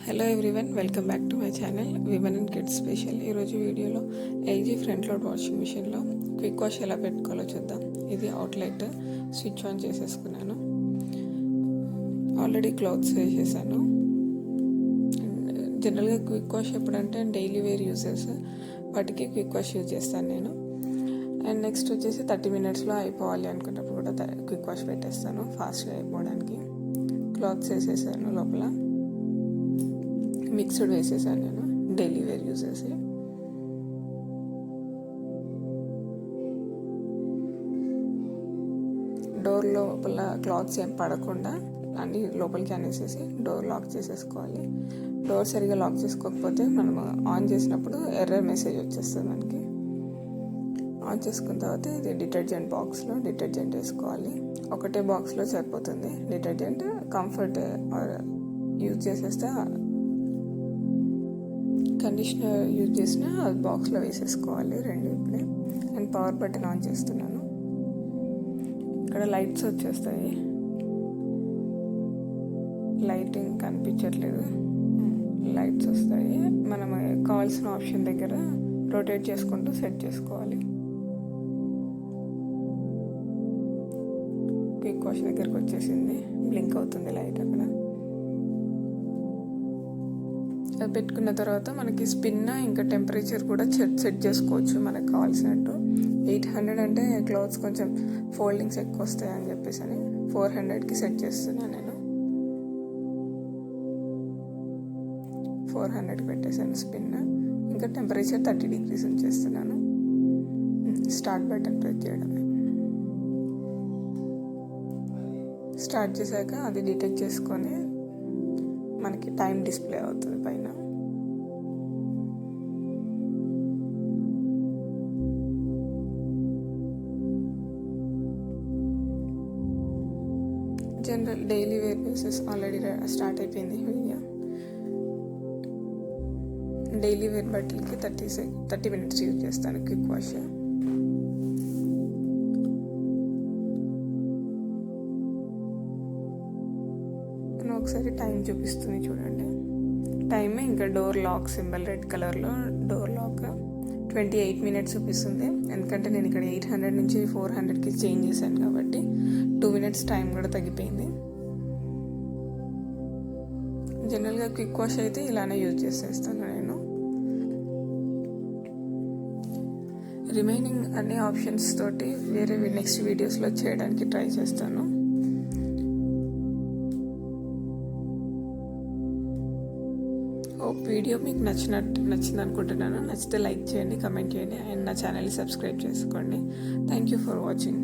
Hello everyone, welcome back to my channel women and kids special. ఈరోజు వీడియోలో LG front load washing మిషన్లో quick wash ఎలా పెట్టుకోవాలో చూద్దాం. ఇది అవుట్లెట్ స్విచ్ ఆన్ చేసేసుకున్నాను. ఆల్రెడీ క్లాత్స్ వేసేసాను. జనరల్గా క్విక్ వాష్ ఎప్పుడంటే డైలీ వేర్ యూజెస్, వాటికి క్విక్ వాష్ యూజ్ చేస్తాను నేను. అండ్ నెక్స్ట్ వచ్చేసి 30 మినిట్స్లో అయిపోవాలి అనుకున్నప్పుడు కూడా క్విక్ వాష్ పెట్టేస్తాను ఫాస్ట్గా అయిపోవడానికి. క్లాత్స్ వేసేసాను, లోపల మిక్స్డ్ వేసేసాను నేను డైలీ వేర్ యూజ్ చేసి. డోర్ లోపల క్లాత్స్ ఏం పడకుండా అన్ని లోపలికి అనేసేసి డోర్ లాక్ చేసేసుకోవాలి. డోర్ సరిగా లాక్ చేసుకోకపోతే మనం ఆన్ చేసినప్పుడు ఎర్రర్ మెసేజ్ వచ్చేస్తుంది మనకి. ఆన్ చేసుకున్న తర్వాత ఇది డిటర్జెంట్ బాక్స్లో డిటర్జెంట్ వేసుకోవాలి. ఒకటే బాక్స్లో సరిపోతుంది డిటర్జెంట్. కంఫర్ట్ యూజ్ చేసేస్తే కండిషనర్ యూజ్ చేసిన అది బాక్స్లో వేసేసుకోవాలి రెండు ఇప్పుడే. అండ్ పవర్ బటన్ ఆన్ చేస్తున్నాను. ఇక్కడ లైట్స్ వచ్చేస్తాయి. లైటింగ్ కనిపించట్లేదు, లైట్స్ వస్తాయి. మనం కావాల్సిన ఆప్షన్ దగ్గర రొటేట్ చేసుకుంటూ సెట్ చేసుకోవాలి. క్విక్ వాష్ దగ్గరకు వచ్చేసింది, బ్లింక్ అవుతుంది లైట్ అక్కడ. పెట్టుకున్న తర్వాత మనకి స్పిన్ ఇంకా టెంపరేచర్ కూడా సెట్ చేసుకోవచ్చు మనకు కావాల్సినట్టు. 800 అంటే క్లాత్స్ కొంచెం ఫోల్డింగ్స్ ఎక్కువ వస్తాయని చెప్పేసి అని 400కి సెట్ చేస్తున్నాను నేను. 400కి పెట్టేసాను స్పిన్. ఇంకా టెంపరేచర్ 30 డిగ్రీస్ ఉంచేస్తున్నాను. స్టార్ట్ బటన్ ప్రెస్ చేయడమే. స్టార్ట్ చేశాక అది డిటెక్ట్ చేసుకొని మనకి టైం డిస్ప్లే అవుతుంది పైన. General daily wear basis already start అయిపోయింది వీడియో. డైలీ వేర్ బట్టలకి 30 మినిట్స్ యూజ్ చేస్తాను క్విక్ వాష్. ఒకసారి టైం చూపిస్తుంది చూడండి. టైం ఇంకా డోర్ లాక్ సింబల్ రెడ్ కలర్లో డోర్ లాక్ 28 మినిట్స్ చూపిస్తుంది. ఎందుకంటే నేను ఇక్కడ 800 నుంచి 400కి చేంజ్ చేశాను కాబట్టి 2 మినిట్స్ టైం కూడా తగ్గిపోయింది. జనరల్గా క్విక్ వాష్ అయితే ఇలానే యూజ్ చేసేస్తాను నేను. రిమైనింగ్ అన్ని ఆప్షన్స్ తోటి వేరే నెక్స్ట్ వీడియోస్లో చేయడానికి ట్రై చేస్తాను. వీడియో మీకు నచ్చింది అనుకుంటున్నాను. నచ్చితే లైక్ చేయండి, కమెంట్ చేయండి, అండ్ నా ఛానల్ని సబ్స్క్రైబ్ చేసుకోండి. Thank you for watching.